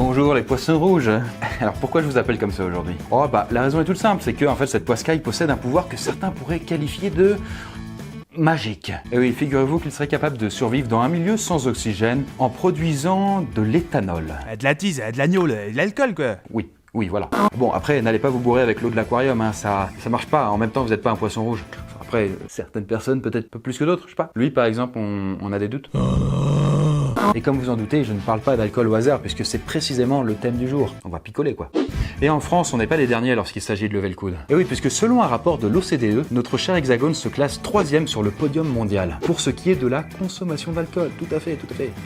Bonjour les poissons rouges. Alors pourquoi je vous appelle comme ça aujourd'hui? Oh bah la raison est toute simple, c'est que en fait cette poiscaille possède un pouvoir que certains pourraient qualifier de magique. Et oui, figurez-vous qu'il serait capable de survivre dans un milieu sans oxygène en produisant de l'éthanol. De la tease, de l'agneau, de l'alcool quoi. Oui, voilà. Bon, après, n'allez pas vous bourrer avec l'eau de l'aquarium, hein, ça marche pas. En même temps, vous n'êtes pas un poisson rouge. Après, certaines personnes, peut-être un peu plus que d'autres, je sais pas. Lui, par exemple, on a des doutes. Et comme vous en doutez, je ne parle pas d'alcool au hasard, puisque c'est précisément le thème du jour. On va picoler, quoi. Et en France, on n'est pas les derniers lorsqu'il s'agit de lever le coude. Et oui, puisque selon un rapport de l'OCDE, notre cher Hexagone se classe 3e sur le podium mondial, pour ce qui est de la consommation d'alcool. Tout à fait.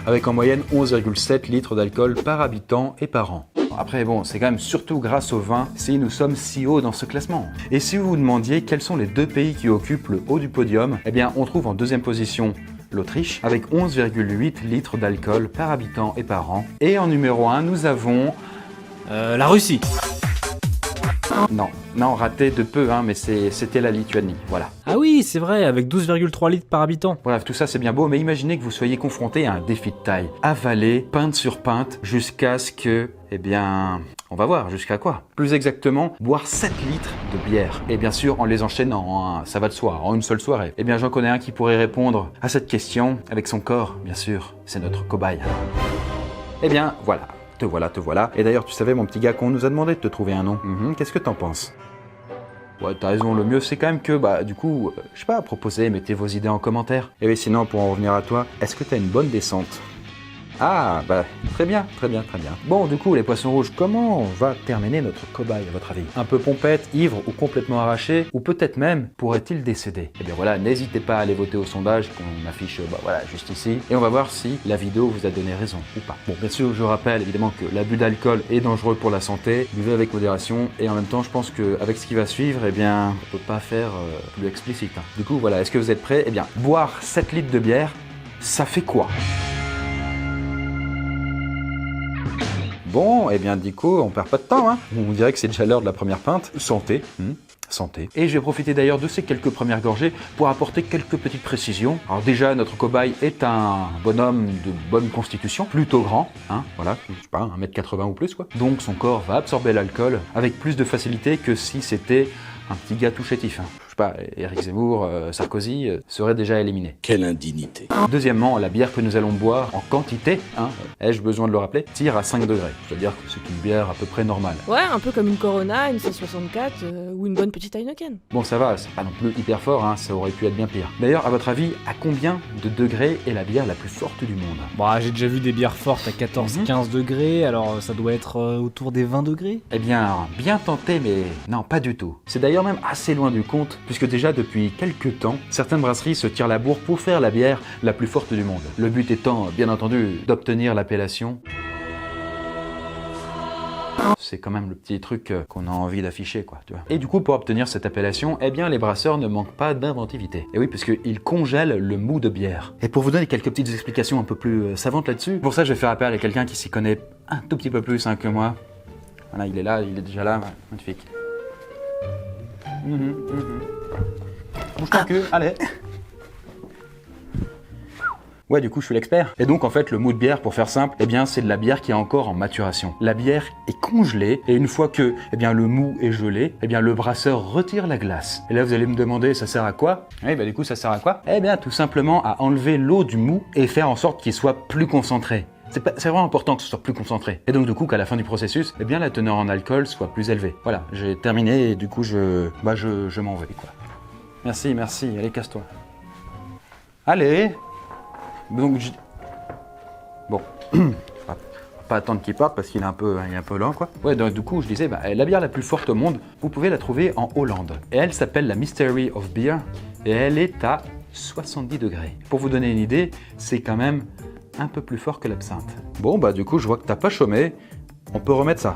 Avec en moyenne 11,7 litres d'alcool par habitant et par an. Après, bon, c'est quand même surtout grâce au vin si nous sommes si hauts dans ce classement. Et si vous vous demandiez quels sont les deux pays qui occupent le haut du podium, eh bien, on trouve en deuxième position l'Autriche, avec 11,8 litres d'alcool par habitant et par an. Et en numéro 1, nous avons... La Russie. Non, raté de peu, hein, mais c'était la Lituanie, voilà. Ah oui, c'est vrai, avec 12,3 litres par habitant. Bref, tout ça c'est bien beau, mais imaginez que vous soyez confronté à un défi de taille. Avaler, pinte sur pinte, jusqu'à ce que... Eh bien... On va voir, jusqu'à quoi? Plus exactement, boire 7 litres de bière. Et bien sûr, en les enchaînant, hein, ça va de soi, en une seule soirée. Eh bien, j'en connais un qui pourrait répondre à cette question avec son corps, bien sûr. C'est notre cobaye. Eh bien, voilà. Te voilà. Et d'ailleurs, tu savais, mon petit gars, qu'on nous a demandé de te trouver un nom. Qu'est-ce que t'en penses? Ouais, t'as raison, le mieux c'est quand même que, du coup, je sais pas, proposez, mettez vos idées en commentaire. Et oui, sinon, pour en revenir à toi, est-ce que t'as une bonne descente? Ah, très bien. Bon, du coup, les poissons rouges, comment on va terminer notre cobaye, à votre avis? Un peu pompette, ivre ou complètement arraché? Ou peut-être même, pourrait-il décéder? Eh bien voilà, n'hésitez pas à aller voter au sondage qu'on affiche, juste ici. Et on va voir si la vidéo vous a donné raison ou pas. Bon, bien sûr, je rappelle évidemment que l'abus d'alcool est dangereux pour la santé. Buvez avec modération. Et en même temps, je pense qu'avec ce qui va suivre, eh bien, on peut pas faire plus explicite. Hein. Du coup, voilà, est-ce que vous êtes prêts? Eh bien, boire 7 litres de bière, ça fait quoi? Bon, eh bien, du coup, on perd pas de temps, hein. On dirait que c'est déjà l'heure de la première pinte. Santé. Santé. Et je vais profiter d'ailleurs de ces quelques premières gorgées pour apporter quelques petites précisions. Alors déjà, notre cobaye est un bonhomme de bonne constitution, plutôt grand, hein, voilà, je sais pas, 1m80 ou plus, quoi. Donc son corps va absorber l'alcool avec plus de facilité que si c'était un petit gars tout chétif, hein. Je sais pas, Éric Zemmour, Sarkozy seraient déjà éliminés. Quelle indignité. Deuxièmement, la bière que nous allons boire en quantité, hein, ai-je besoin de le rappeler, tire à 5 degrés. C'est-à-dire que c'est une bière à peu près normale. Ouais, un peu comme une Corona, une 164 ou une bonne petite Heineken. Bon, ça va, c'est pas non plus hyper fort, hein, ça aurait pu être bien pire. D'ailleurs, à votre avis, à combien de degrés est la bière la plus forte du monde? Bah, j'ai déjà vu des bières fortes à 14-15 degrés, alors ça doit être autour des 20 degrés. Eh bien, bien tenté, mais non, pas du tout. C'est d'ailleurs même assez loin du compte, puisque déjà depuis quelques temps, certaines brasseries se tirent la bourre pour faire la bière la plus forte du monde. Le but étant, bien entendu, d'obtenir l'appellation. C'est quand même le petit truc qu'on a envie d'afficher, quoi, tu vois. Et du coup, pour obtenir cette appellation, eh bien, les brasseurs ne manquent pas d'inventivité. Et oui, parce qu'ils congèlent le mou de bière. Et pour vous donner quelques petites explications un peu plus savantes là-dessus, pour ça, je vais faire appel à quelqu'un qui s'y connaît un tout petit peu plus que moi. Voilà, il est là, il est déjà là, magnifique. Bouge ton cul, allez. Ouais, du coup, je suis l'expert. Et donc, en fait, le mou de bière, pour faire simple, eh bien, c'est de la bière qui est encore en maturation. La bière est congelée, et une fois que, eh bien, le mou est gelé, eh bien, le brasseur retire la glace. Et là, vous allez me demander, ça sert à quoi? Oui, du coup, ça sert à quoi? Eh bien, tout simplement à enlever l'eau du mou et faire en sorte qu'il soit plus concentré. C'est vraiment important que ce soit plus concentré. Et donc, du coup, qu'à la fin du processus, eh bien, la teneur en alcool soit plus élevée. Voilà, j'ai terminé, et du coup, je m'en vais, quoi. Merci, allez, casse-toi. Allez. Donc, bon, pas attendre qu'il parte parce qu'il est un peu lent, quoi. Ouais, donc du coup, je disais, la bière la plus forte au monde, vous pouvez la trouver en Hollande. Et elle s'appelle la Mystery of Beer, et elle est à 70 degrés. Pour vous donner une idée, c'est quand même un peu plus fort que l'absinthe. Bon, du coup, je vois que t'as pas chômé, on peut remettre ça.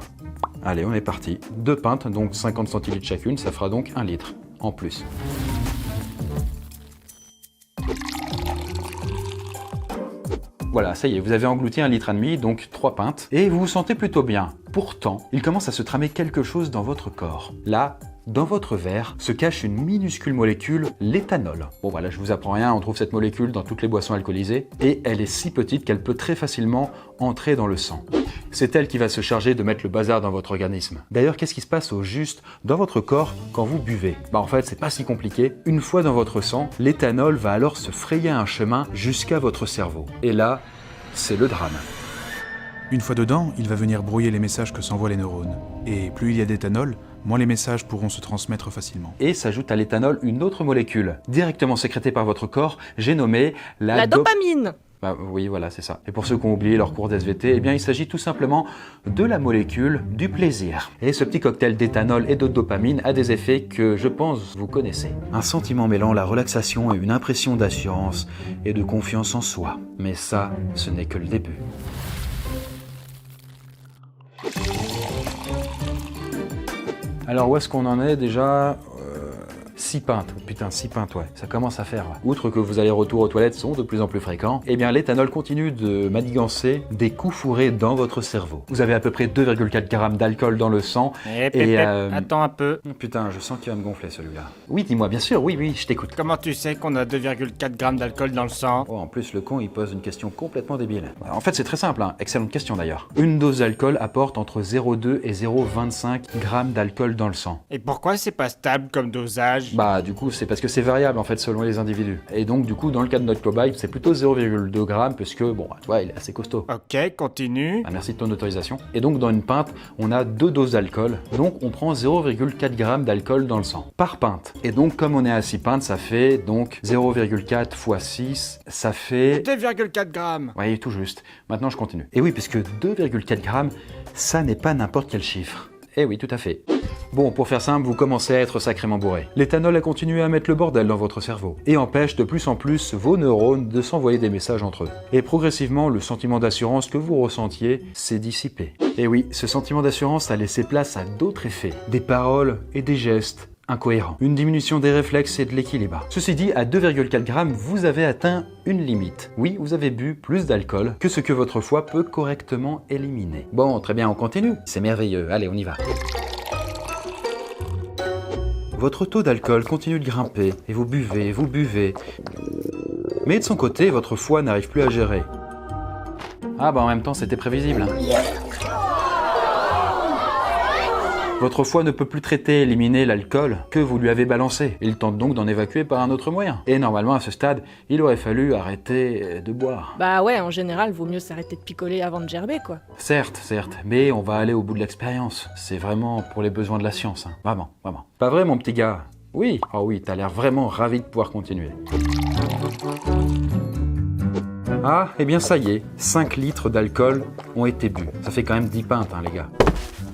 Allez, on est parti. 2 pintes, donc 50 centilitres chacune, ça fera donc 1 litre en plus. Voilà, ça y est, vous avez englouti 1,5 litre, donc 3 pintes, et vous vous sentez plutôt bien. Pourtant, il commence à se tramer quelque chose dans votre corps. Là, dans votre verre, se cache une minuscule molécule, l'éthanol. Bon voilà, je vous apprends rien, on trouve cette molécule dans toutes les boissons alcoolisées, et elle est si petite qu'elle peut très facilement entrer dans le sang. C'est elle qui va se charger de mettre le bazar dans votre organisme. D'ailleurs, qu'est-ce qui se passe au juste dans votre corps quand vous buvez? Bah en fait, c'est pas si compliqué. Une fois dans votre sang, l'éthanol va alors se frayer un chemin jusqu'à votre cerveau. Et là, c'est le drame. Une fois dedans, il va venir brouiller les messages que s'envoient les neurones. Et plus il y a d'éthanol, moins les messages pourront se transmettre facilement. Et s'ajoute à l'éthanol une autre molécule, directement sécrétée par votre corps, j'ai nommé La dopamine. Bah oui, voilà, c'est ça. Et pour ceux qui ont oublié leur cours d'SVT, eh bien, il s'agit tout simplement de la molécule du plaisir. Et ce petit cocktail d'éthanol et de dopamine a des effets que, je pense, vous connaissez. Un sentiment mêlant la relaxation et une impression d'assurance et de confiance en soi. Mais ça, ce n'est que le début. Alors, où est-ce qu'on en est déjà 6 pintes, putain 6 pintes ouais, ça commence à faire. Outre que vos allers-retours aux toilettes sont de plus en plus fréquents, eh bien l'éthanol continue de manigancer des coups fourrés dans votre cerveau. Vous avez à peu près 2,4 grammes d'alcool dans le sang Attends un peu. Putain, je sens qu'il va me gonfler celui-là. Oui, dis-moi, bien sûr, oui, je t'écoute. Comment tu sais qu'on a 2,4 grammes d'alcool dans le sang? Oh, en plus, le con, il pose une question complètement débile. En fait, c'est très simple, hein. Excellente question d'ailleurs. Une dose d'alcool apporte entre 0,2 et 0,25 grammes d'alcool dans le sang. Et pourquoi c'est pas stable comme dosage? Bah du coup c'est parce que c'est variable en fait selon les individus. Et donc du coup dans le cas de notre cobaye c'est plutôt 0,2 grammes puisque bon tu vois il est assez costaud. Ok, continue. Ah, merci de ton autorisation. Et donc dans une pinte on a 2 doses d'alcool, donc on prend 0,4 grammes d'alcool dans le sang par pinte. Et donc comme on est à 6 pintes ça fait donc 0,4 fois 6, ça fait... 2,4 grammes. Oui tout juste. Maintenant je continue. Et oui puisque 2,4 grammes ça n'est pas n'importe quel chiffre. Eh oui tout à fait. Bon, pour faire simple, vous commencez à être sacrément bourré. L'éthanol a continué à mettre le bordel dans votre cerveau et empêche de plus en plus vos neurones de s'envoyer des messages entre eux. Et progressivement, le sentiment d'assurance que vous ressentiez s'est dissipé. Et oui, ce sentiment d'assurance a laissé place à d'autres effets, des paroles et des gestes incohérents, une diminution des réflexes et de l'équilibre. Ceci dit, à 2,4 grammes, vous avez atteint une limite. Oui, vous avez bu plus d'alcool que ce que votre foie peut correctement éliminer. Bon, très bien, on continue. C'est merveilleux. Allez, on y va. Votre taux d'alcool continue de grimper, et vous buvez. Mais de son côté, votre foie n'arrive plus à gérer. Ah bah en même temps, c'était prévisible. Votre foie ne peut plus traiter et éliminer l'alcool que vous lui avez balancé. Il tente donc d'en évacuer par un autre moyen. Et normalement, à ce stade, il aurait fallu arrêter de boire. Bah ouais, en général, vaut mieux s'arrêter de picoler avant de gerber, quoi. Certes, mais on va aller au bout de l'expérience. C'est vraiment pour les besoins de la science, hein. Vraiment. Pas vrai, mon petit gars? Oui. Oh oui, t'as l'air vraiment ravi de pouvoir continuer. Ah, eh bien ça y est, 5 litres d'alcool ont été bu. Ça fait quand même 10 pintes, hein, les gars.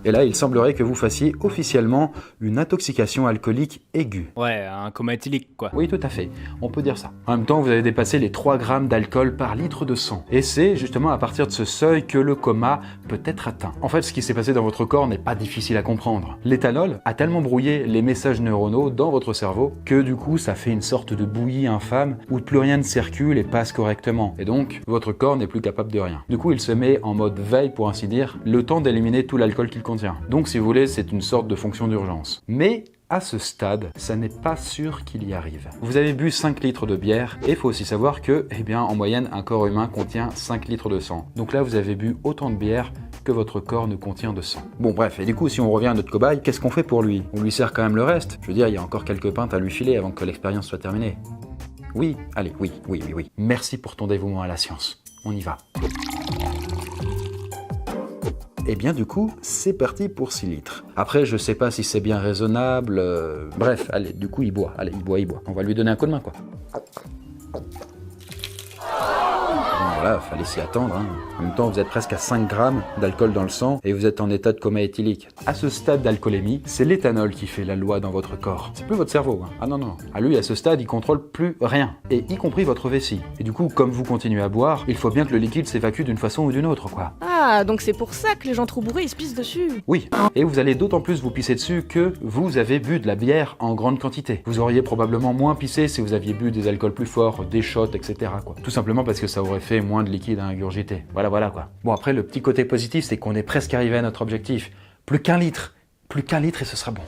Et là, il semblerait que vous fassiez officiellement une intoxication alcoolique aiguë. Ouais, un coma éthylique, quoi. Oui, tout à fait. On peut dire ça. En même temps, vous avez dépassé les 3 grammes d'alcool par litre de sang. Et c'est justement à partir de ce seuil que le coma peut être atteint. En fait, ce qui s'est passé dans votre corps n'est pas difficile à comprendre. L'éthanol a tellement brouillé les messages neuronaux dans votre cerveau que du coup, ça fait une sorte de bouillie infâme où plus rien ne circule et passe correctement. Et donc, votre corps n'est plus capable de rien. Du coup, il se met en mode veille, pour ainsi dire, le temps d'éliminer tout l'alcool qu'il contient. Donc si vous voulez, c'est une sorte de fonction d'urgence. Mais à ce stade, ça n'est pas sûr qu'il y arrive. Vous avez bu 5 litres de bière et il faut aussi savoir que, eh bien, en moyenne, un corps humain contient 5 litres de sang. Donc là, vous avez bu autant de bière que votre corps ne contient de sang. Bon bref, et du coup, si on revient à notre cobaye, qu'est-ce qu'on fait pour lui? On lui sert quand même le reste. Je veux dire, il y a encore quelques pintes à lui filer avant que l'expérience soit terminée. Oui, allez, oui. Merci pour ton dévouement à la science. On y va. Et bien du coup, c'est parti pour 6 litres. Après, je sais pas si c'est bien raisonnable. Bref, allez, du coup, il boit. Allez, il boit. On va lui donner un coup de main, quoi. Voilà, fallait s'y attendre, hein. En même temps, vous êtes presque à 5 grammes d'alcool dans le sang et vous êtes en état de coma éthylique. À ce stade d'alcoolémie, c'est l'éthanol qui fait la loi dans votre corps. C'est plus votre cerveau, hein. Ah non. À lui, à ce stade, il contrôle plus rien. Et y compris votre vessie. Et du coup, comme vous continuez à boire, il faut bien que le liquide s'évacue d'une façon ou d'une autre, quoi. Ah, donc c'est pour ça que les gens trop bourrés, ils se pissent dessus. Oui, et vous allez d'autant plus vous pisser dessus que vous avez bu de la bière en grande quantité. Vous auriez probablement moins pissé si vous aviez bu des alcools plus forts, des shots, etc., quoi. Tout simplement parce que ça aurait fait moins de liquide à ingurgiter. Voilà, quoi. Bon, après, le petit côté positif, c'est qu'on est presque arrivé à notre objectif. Plus qu'un litre et ce sera bon.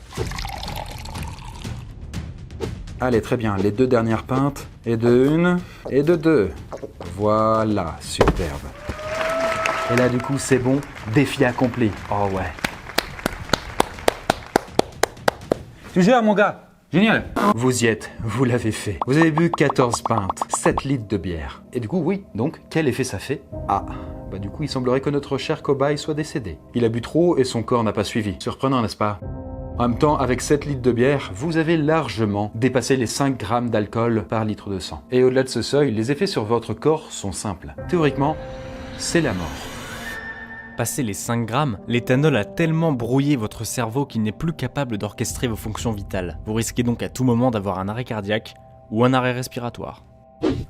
Allez, très bien, les 2 dernières pintes, et de 1, et de 2. Voilà, superbe. Et là, du coup, c'est bon, défi accompli. Oh ouais. Tu gères, mon gars. Génial. Vous y êtes, vous l'avez fait. Vous avez bu 14 pintes, 7 litres de bière. Et du coup, oui, donc, quel effet ça fait? Ah, bah du coup, il semblerait que notre cher cobaye soit décédé. Il a bu trop et son corps n'a pas suivi. Surprenant, n'est-ce pas? En même temps, avec 7 litres de bière, vous avez largement dépassé les 5 grammes d'alcool par litre de sang. Et au-delà de ce seuil, les effets sur votre corps sont simples. Théoriquement, c'est la mort. Passé les 5 grammes, l'éthanol a tellement brouillé votre cerveau qu'il n'est plus capable d'orchestrer vos fonctions vitales. Vous risquez donc à tout moment d'avoir un arrêt cardiaque ou un arrêt respiratoire.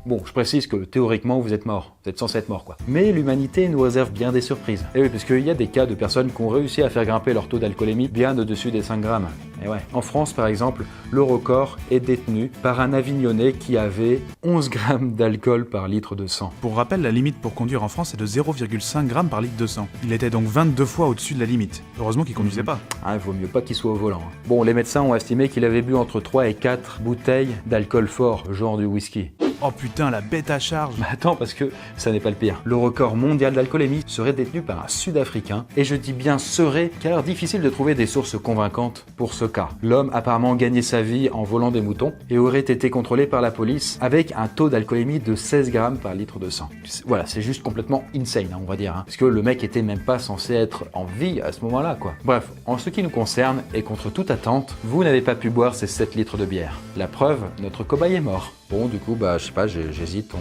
Bon, je précise que théoriquement, vous êtes mort. Vous êtes censé être mort, quoi. Mais l'humanité nous réserve bien des surprises. Et oui, parce qu'il y a des cas de personnes qui ont réussi à faire grimper leur taux d'alcoolémie bien au-dessus des 5 grammes. Et ouais. En France, par exemple, le record est détenu par un Avignonnais qui avait 11 grammes d'alcool par litre de sang. Pour rappel, la limite pour conduire en France est de 0,5 g par litre de sang. Il était donc 22 fois au-dessus de la limite. Heureusement qu'il conduisait pas. Ah, vaut mieux pas qu'il soit au volant. Bon, les médecins ont estimé qu'il avait bu entre 3 et 4 bouteilles d'alcool fort, genre du whisky. Oh putain, la bête à charge. Mais attends, parce que ça n'est pas le pire. Le record mondial d'alcoolémie serait détenu par un Sud-Africain, et je dis bien serait, car difficile de trouver des sources convaincantes pour ce cas. L'homme a apparemment gagné sa vie en volant des moutons, et aurait été contrôlé par la police avec un taux d'alcoolémie de 16 grammes par litre de sang. Voilà, c'est juste complètement insane, on va dire, parce que le mec était même pas censé être en vie à ce moment-là, quoi. Bref, en ce qui nous concerne, et contre toute attente, vous n'avez pas pu boire ces 7 litres de bière. La preuve, notre cobaye est mort. Bon, du coup, bah, je sais pas, j'hésite,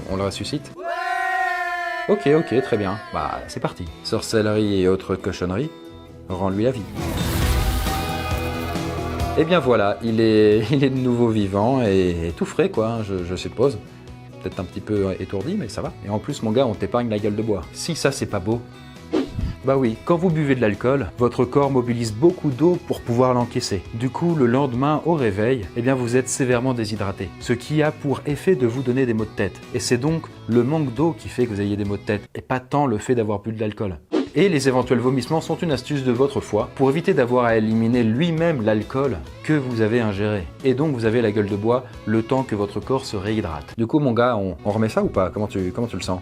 on le ressuscite? Ok, très bien. Bah, c'est parti. Sorcellerie et autres cochonneries, rends-lui la vie. Et bien voilà, il est de nouveau vivant et tout frais, quoi, je suppose. Peut-être un petit peu étourdi, mais ça va. Et en plus, mon gars, on t'épargne la gueule de bois. Si ça, c'est pas beau. Bah oui, quand vous buvez de l'alcool, votre corps mobilise beaucoup d'eau pour pouvoir l'encaisser. Du coup, le lendemain, au réveil, eh bien vous êtes sévèrement déshydraté. Ce qui a pour effet de vous donner des maux de tête. Et c'est donc le manque d'eau qui fait que vous ayez des maux de tête, et pas tant le fait d'avoir bu de l'alcool. Et les éventuels vomissements sont une astuce de votre foie pour éviter d'avoir à éliminer lui-même l'alcool que vous avez ingéré. Et donc vous avez la gueule de bois le temps que votre corps se réhydrate. Du coup mon gars, on remet ça ou pas? Comment tu le sens?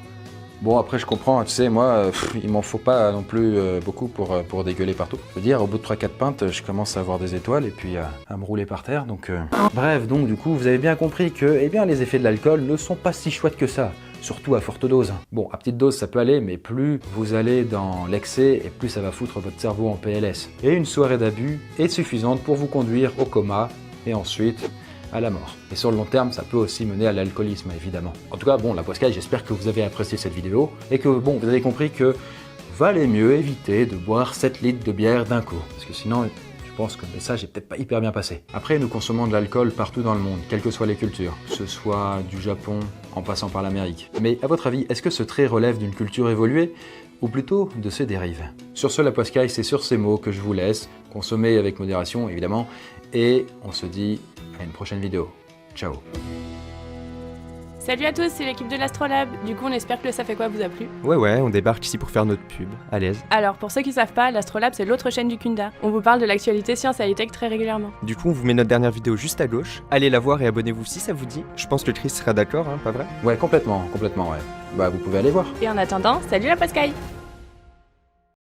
Bon, après je comprends, tu sais, moi, il m'en faut pas non plus beaucoup pour dégueuler partout. Je veux dire, au bout de 3-4 pintes, je commence à avoir des étoiles et puis à me rouler par terre, donc... Bref, donc du coup, vous avez bien compris que, eh bien, les effets de l'alcool ne sont pas si chouettes que ça. Surtout à forte dose. Bon, à petite dose ça peut aller, mais plus vous allez dans l'excès et plus ça va foutre votre cerveau en PLS. Et une soirée d'abus est suffisante pour vous conduire au coma et ensuite à la mort. Et sur le long terme, ça peut aussi mener à l'alcoolisme, évidemment. En tout cas, bon, la Poscaille, j'espère que vous avez apprécié cette vidéo et que, bon, vous avez compris que valait mieux éviter de boire 7 litres de bière d'un coup. Parce que sinon, je pense que le message est peut-être pas hyper bien passé. Après, nous consommons de l'alcool partout dans le monde, quelles que soient les cultures, que ce soit du Japon en passant par l'Amérique. Mais à votre avis, est-ce que ce trait relève d'une culture évoluée ou plutôt de ses dérives? Sur ce, la Poscaille, c'est sur ces mots que je vous laisse. Consommez avec modération, évidemment, et on se dit à une prochaine vidéo. Ciao. Salut à tous, c'est l'équipe de l'Astrolabe. Du coup, on espère que le Ça fait quoi vous a plu. Ouais, on débarque ici pour faire notre pub, à l'aise. Alors, pour ceux qui savent pas, l'Astrolabe, c'est l'autre chaîne du Kunda. On vous parle de l'actualité science et high-tech très régulièrement. Du coup, on vous met notre dernière vidéo juste à gauche. Allez la voir et abonnez-vous si ça vous dit. Je pense que Chris sera d'accord, hein, pas vrai? Ouais, complètement, ouais. Bah, vous pouvez aller voir. Et en attendant, salut la Poscaille!